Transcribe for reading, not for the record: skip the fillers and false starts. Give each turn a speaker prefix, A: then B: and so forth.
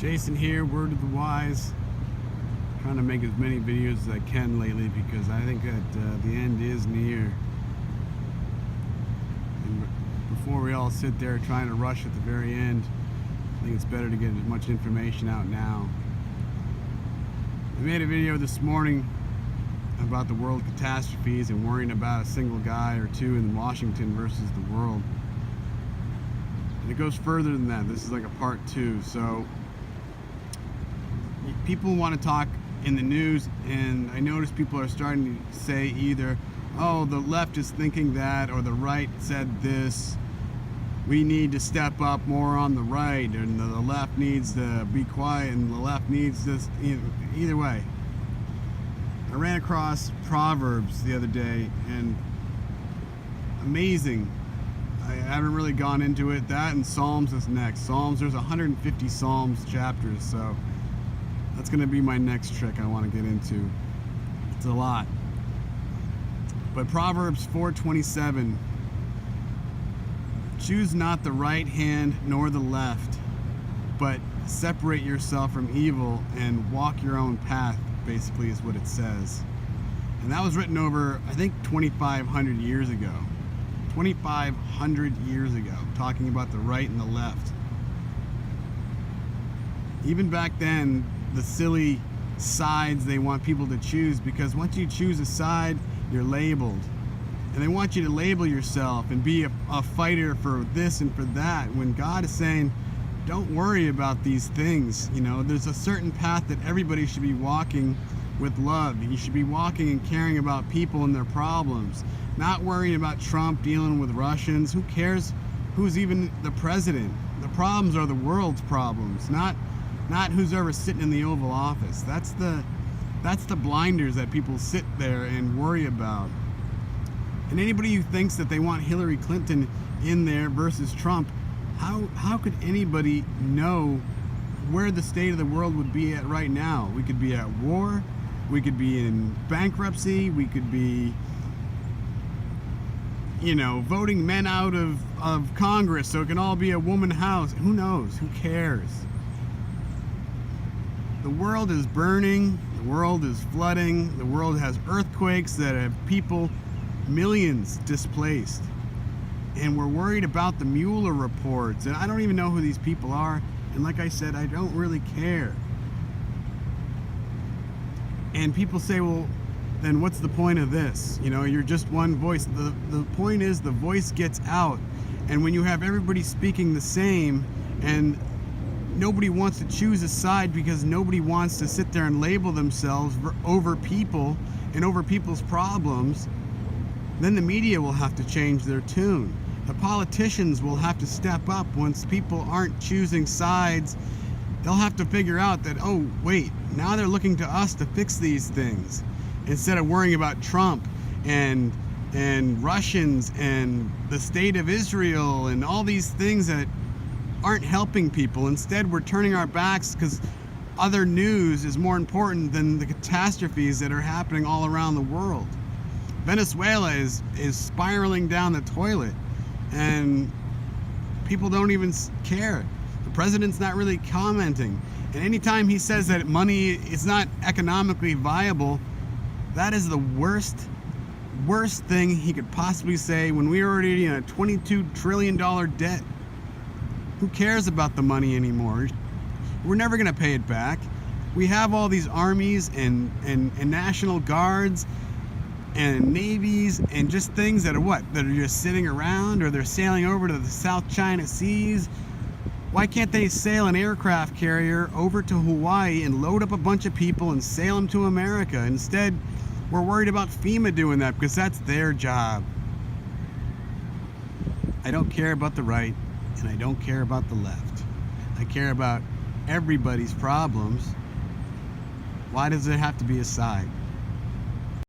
A: Jason here, word of the wise. Trying to make as many videos as I can lately because I think that the end is near. And before we all sit there trying to rush at the very end, I think it's better to get as much information out now. I made a video this morning about the world catastrophes and worrying about a single guy or two in Washington versus the world. And it goes further than that. This is like a part 2. So people want to talk in the news, and I notice people are starting to say either, oh, the left is thinking that, or the right said this. We need to step up more on the right, and the left needs to be quiet, and the left needs this. Either way, I ran across Proverbs the other day, and amazing. I haven't really gone into it. That and Psalms is next. Psalms, there's 150 Psalms chapters, so that's going to be my next trick I want to get into. It's a lot. But Proverbs 4:27, choose not the right hand nor the left, but separate yourself from evil and walk your own path, basically is what it says. And that was written over, I think, 2,500 years ago. 2,500 years ago, talking about the right and the left. Even back then, the silly sides they want people to choose, because once you choose a side, you're labeled. And they want you to label yourself and be a fighter for this and for that, when God is saying, don't worry about these things. You know, there's a certain path that everybody should be walking with love. You should be walking and caring about people and their problems, not worrying about Trump dealing with Russians. Who cares who's even the president? The problems are the world's problems, not who's ever sitting in the Oval Office. That's the blinders that people sit there and worry about. And anybody who thinks that they want Hillary Clinton in there versus Trump, how could anybody know where the state of the world would be at right now? We could be at war, we could be in bankruptcy, we could be, voting men out of Congress so it can all be a woman house. Who knows? Who cares? The world is burning, the world is flooding, the world has earthquakes that have people, millions displaced. And we're worried about the Mueller reports, and I don't even know who these people are, and like I said, I don't really care. And people say, well, then what's the point of this? You're just one voice. The point is the voice gets out, and when you have everybody speaking the same, and nobody wants to choose a side because nobody wants to sit there and label themselves over people and over people's problems, then the media will have to change their tune. The politicians will have to step up once people aren't choosing sides. They'll have to figure out that, oh, wait, now they're looking to us to fix these things instead of worrying about Trump and Russians and the state of Israel and all these things that aren't helping people. Instead, we're turning our backs because other news is more important than the catastrophes that are happening all around the world. Venezuela is spiraling down the toilet, and people don't even care. The president's not really commenting. And anytime he says that money is not economically viable, that is the worst thing he could possibly say when we're already in a $22 trillion debt. Who cares about the money anymore? We're never going to pay it back. We have all these armies and national guards and navies and just things that are that are just sitting around, or they're sailing over to the South China Seas. Why can't they sail an aircraft carrier over to Hawaii and load up a bunch of people and sail them to America? Instead, we're worried about FEMA doing that because that's their job. I don't care about the right, and I don't care about the left. I care about everybody's problems. Why does there have to be a side?